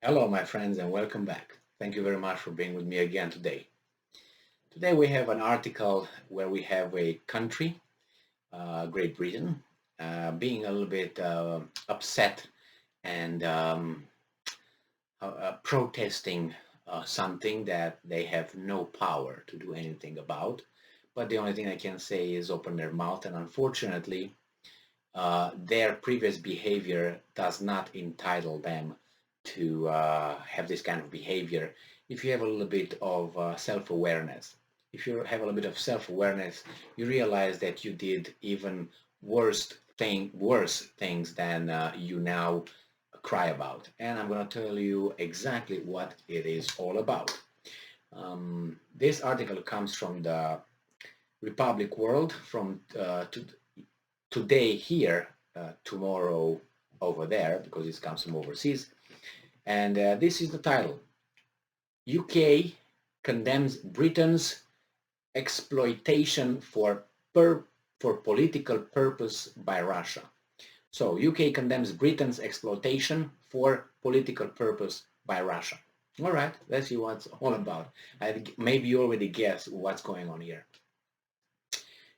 Hello, my friends, and welcome back. Thank you very much for being with me again today. Today we have an article where we have a country, Great Britain, being a little bit upset and protesting something that they have no power to do anything about. But the only thing I can say is open their mouth, and unfortunately, their previous behavior does not entitle them to have this kind of behavior. If you have a little bit of self-awareness, if you have a little bit of self-awareness, you realize that you did even worse things than you now cry about. And I'm going to tell you exactly what it is all about. This article comes from the Republic World from today here, tomorrow over there, because it comes from overseas. And this is the title. UK condemns Britain's exploitation for political purpose by Russia. So UK condemns Britain's exploitation for political purpose by Russia. All right, let's see what's all about. Maybe you already guessed what's going on here.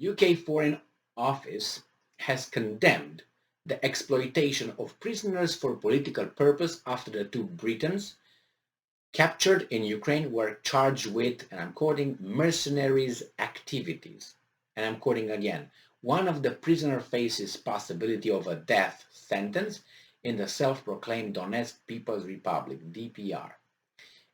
UK Foreign Office has condemned the exploitation of prisoners for political purpose after the two Britons captured in Ukraine were charged with, and I'm quoting, mercenaries activities. And I'm quoting again, one of the prisoner faces possibility of a death sentence in the self-proclaimed Donetsk People's Republic, DPR.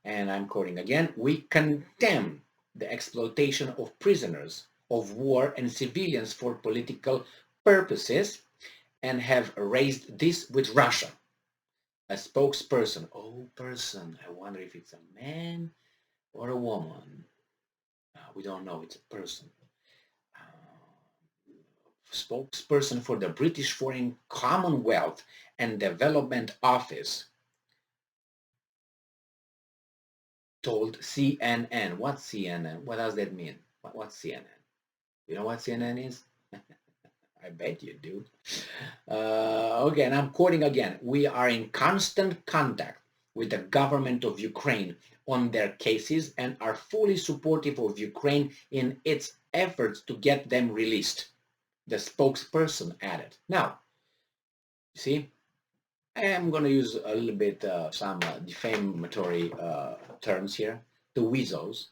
And I'm quoting again, we condemn the exploitation of prisoners of war and civilians for political purposes and have raised this with Russia. A spokesperson, I wonder if it's a man or a woman. We don't know, it's a person. Spokesperson for the British Foreign Commonwealth and Development Office told CNN. What's CNN? What does that mean? What's CNN? You know what CNN is? I bet you do. Okay, and I'm quoting again. We are in constant contact with the government of Ukraine on their cases and are fully supportive of Ukraine in its efforts to get them released, the spokesperson added. Now, you see, I am going to use a little bit some defamatory terms here. The weasels.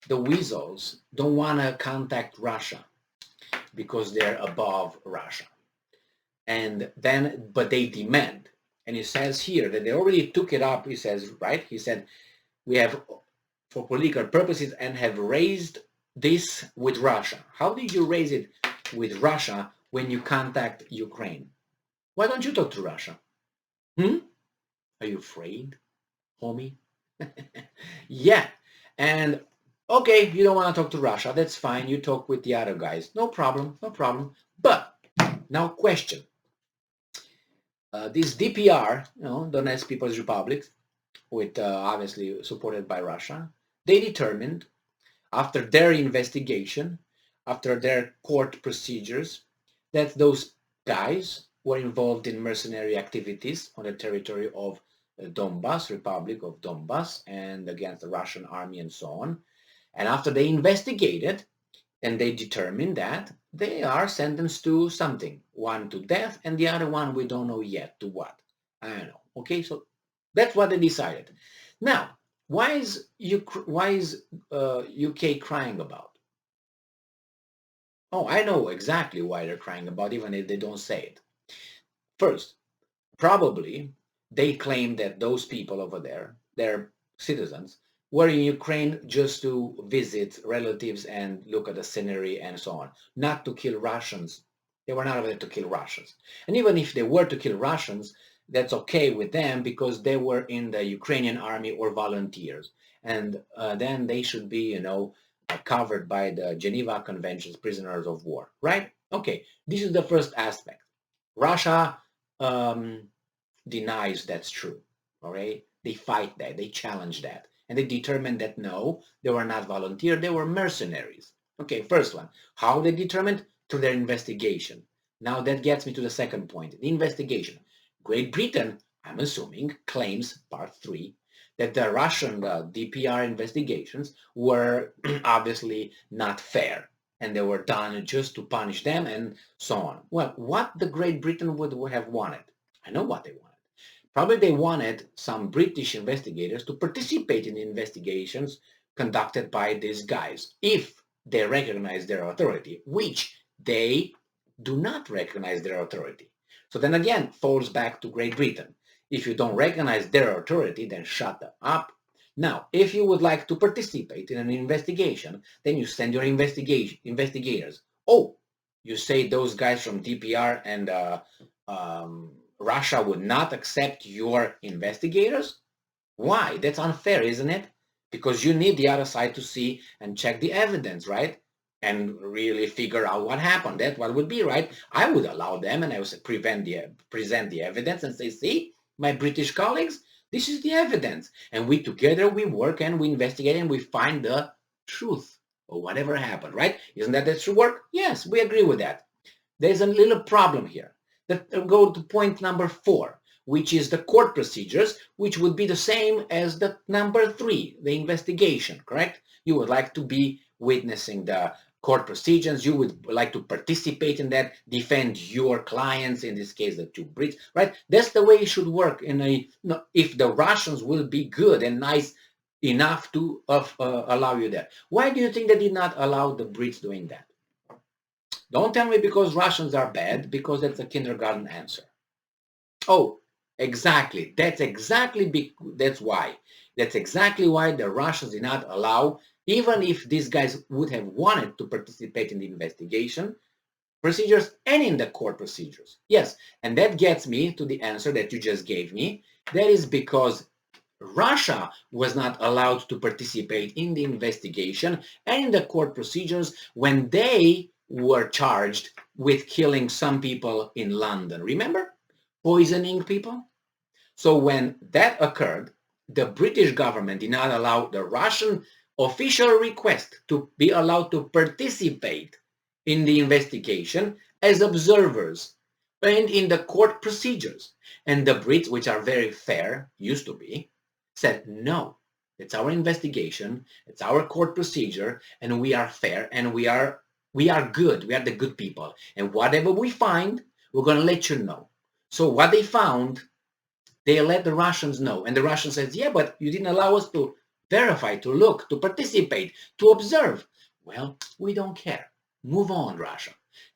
The weasels don't want to contact Russia because they're above Russia. And then, but they demand. And he says here that they already took it up, he says, right? He said, we have, for political purposes, and have raised this with Russia. How did you raise it with Russia when you contact Ukraine? Why don't you talk to Russia? Are you afraid, homie? Yeah. And okay, you don't want to talk to Russia. That's fine. You talk with the other guys. No problem. No problem. But now question. This DPR, Donetsk People's Republic, with obviously supported by Russia, they determined after their investigation, after their court procedures, that those guys were involved in mercenary activities on the territory of Donbas, Republic of Donbas, and against the Russian army and so on. And after they investigated, and they determined that they are sentenced to something, one to death and the other one we don't know yet to what. I don't know. Okay, so that's what they decided. Now, why is UK crying about? Oh, I know exactly why they're crying about, even if they don't say it. First, probably they claim that those people over there, their citizens, were in Ukraine just to visit relatives and look at the scenery and so on, not to kill Russians. They were not over there to kill Russians. And even if they were to kill Russians, that's okay with them because they were in the Ukrainian army or volunteers. And then they should be, covered by the Geneva Conventions, prisoners of war, right? Okay, this is the first aspect. Russia denies that's true. All right, they fight that, they challenge that, and they determined that no, they were not volunteers, they were mercenaries. Okay, first one, how they determined? Through their investigation. Now that gets me to the second point, the investigation. Great Britain, I'm assuming, claims, part 3, that the Russian DPR investigations were obviously not fair, and they were done just to punish them and so on. Well, what the Great Britain would have wanted, I know what they wanted. Probably they wanted some British investigators to participate in the investigations conducted by these guys, if they recognize their authority, which they do not recognize their authority. So then again, falls back to Great Britain. If you don't recognize their authority, then shut them up. Now, if you would like to participate in an investigation, then you send your investigators. Oh, you say those guys from DPR and Russia would not accept your investigators? Why? That's unfair, isn't it? Because you need the other side to see and check the evidence, right? And really figure out what happened. That's what would be, right? I would allow them and I would present the evidence and say, see, my British colleagues, this is the evidence. And we together, we work and we investigate and we find the truth or whatever happened, right? Isn't that true work? Yes, we agree with that. There's a little problem here. Go to point number 4, which is the court procedures, which would be the same as the number 3, the investigation, correct? You would like to be witnessing the court procedures. You would like to participate in that, defend your clients, in this case, the 2 Brits, right? That's the way it should work. If the Russians will be good and nice enough to allow you that. Why do you think they did not allow the Brits doing that? Don't tell me because Russians are bad, because that's a kindergarten answer. Oh, exactly. That's why. That's exactly why the Russians did not allow, even if these guys would have wanted to participate in the investigation procedures and in the court procedures. Yes, and that gets me to the answer that you just gave me. That is because Russia was not allowed to participate in the investigation and in the court procedures when they were charged with killing some people in London. Remember? Poisoning people? So when that occurred, the British government did not allow the Russian official request to be allowed to participate in the investigation as observers and in the court procedures. And the Brits, which are very fair, used to be, said, no, it's our investigation, it's our court procedure, and we are fair, and we are good, we are the good people. And whatever we find, we're going to let you know. So what they found, they let the Russians know. And the Russians said, yeah, but you didn't allow us to verify, to look, to participate, to observe. Well, we don't care. Move on, Russia.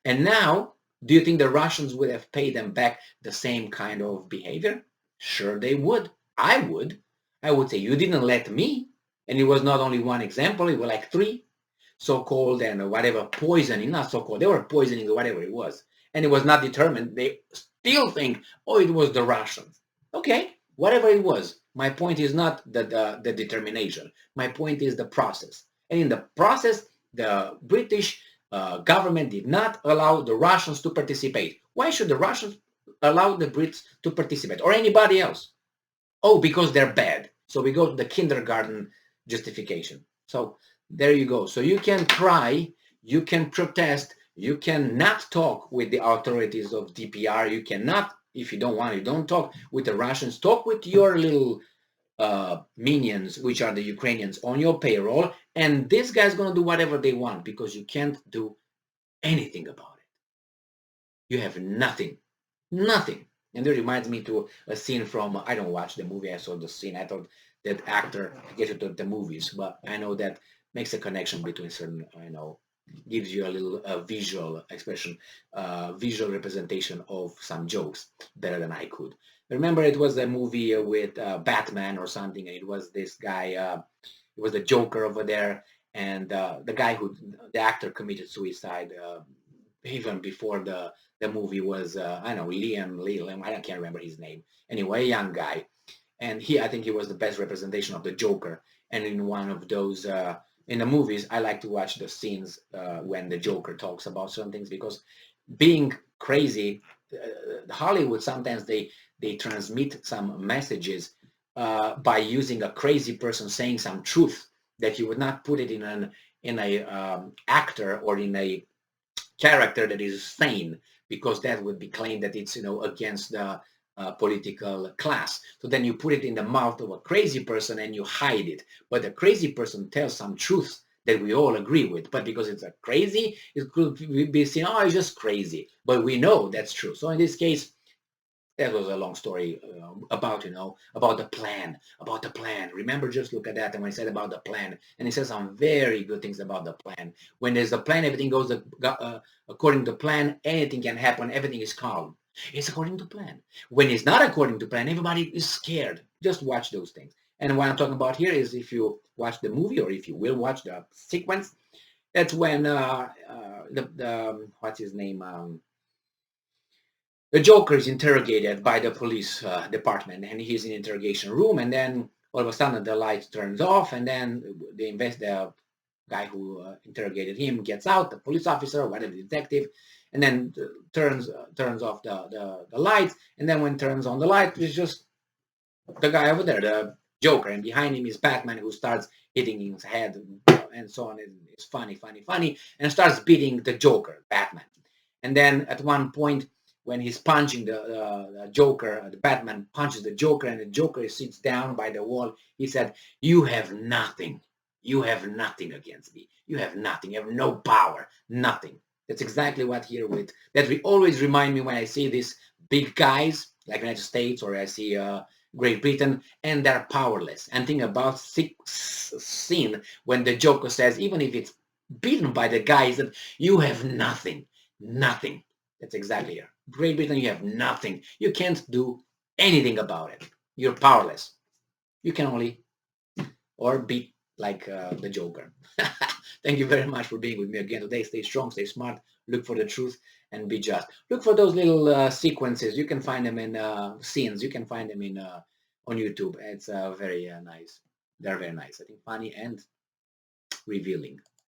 And now, do you think the Russians would have paid them back the same kind of behavior? Sure they would. I would. I would say, you didn't let me. And it was not only one example, it was like 3 so-called and whatever poisoning, not so-called, they were poisoning or whatever it was. And it was not determined. They still think, oh, it was the Russians. Okay, whatever it was. My point is not the determination. My point is the process. And in the process, the British government did not allow the Russians to participate. Why should the Russians allow the Brits to participate or anybody else? Oh, because they're bad. So we go to the kindergarten justification. So there you go. So you can cry, you can protest, you cannot talk with the authorities of DPR. You cannot, if you don't want, you don't talk with the Russians. Talk with your little minions, which are the Ukrainians, on your payroll. And this guy's going to do whatever they want because you can't do anything about it. You have nothing. Nothing. And that reminds me to a scene from, I don't watch the movie, I saw the scene. I thought that actor gets into the movies, but I know that makes a connection between certain, gives you a little visual expression, visual representation of some jokes better than I could. Remember, it was a movie with Batman or something, and it was this guy, it was the Joker over there, and the actor committed suicide even before the movie was, I don't know, Liam, I can't remember his name. Anyway, a young guy. And I think he was the best representation of the Joker. And in one of those, in the movies, I like to watch the scenes when the Joker talks about certain things, because being crazy, Hollywood, sometimes they transmit some messages by using a crazy person saying some truth that you would not put it in a actor or in a character that is sane, because that would be claimed that it's against political class. So then you put it in the mouth of a crazy person and you hide it. But the crazy person tells some truth that we all agree with. But because it's a crazy, it could be seen, oh, it's just crazy. But we know that's true. So in this case, that was a long story about, about the plan, Remember, just look at that. And when I said about the plan, and he says some very good things about the plan. When there's a plan, everything goes according to plan. Anything can happen. Everything is calm. It's according to plan. When it's not according to plan, everybody is scared. Just watch those things. And what I'm talking about here is if you watch the movie, or if you will watch the sequence, that's when the what's his name? The Joker is interrogated by the police department, and he's in the interrogation room, and then all of a sudden the light turns off, and then the guy who interrogated him gets out, the police officer, whatever, detective, and then turns off the lights, and then when turns on the light, it's just the guy over there, the Joker, and behind him is Batman, who starts hitting his head and so on. It's funny, and starts beating the Joker, Batman. And then at one point, when he's punching the Joker, the Batman punches the Joker, and the Joker sits down by the wall. He said, "You have nothing. You have nothing against me. You have nothing. You have no power. Nothing." That's exactly what here with that we always remind me when I see these big guys like United States, or I see Great Britain, and they're powerless. And think about scene when the Joker says, even if it's beaten by the guys, that you have nothing, nothing. That's exactly here. Great Britain, you have nothing. You can't do anything about it. You're powerless. You can only or beat like the Joker. Thank you very much for being with me again today. Stay strong, stay smart, look for the truth, and be just. Look for those little sequences. You can find them in scenes. You can find them in on YouTube. It's very nice. They're very nice. I think funny and revealing.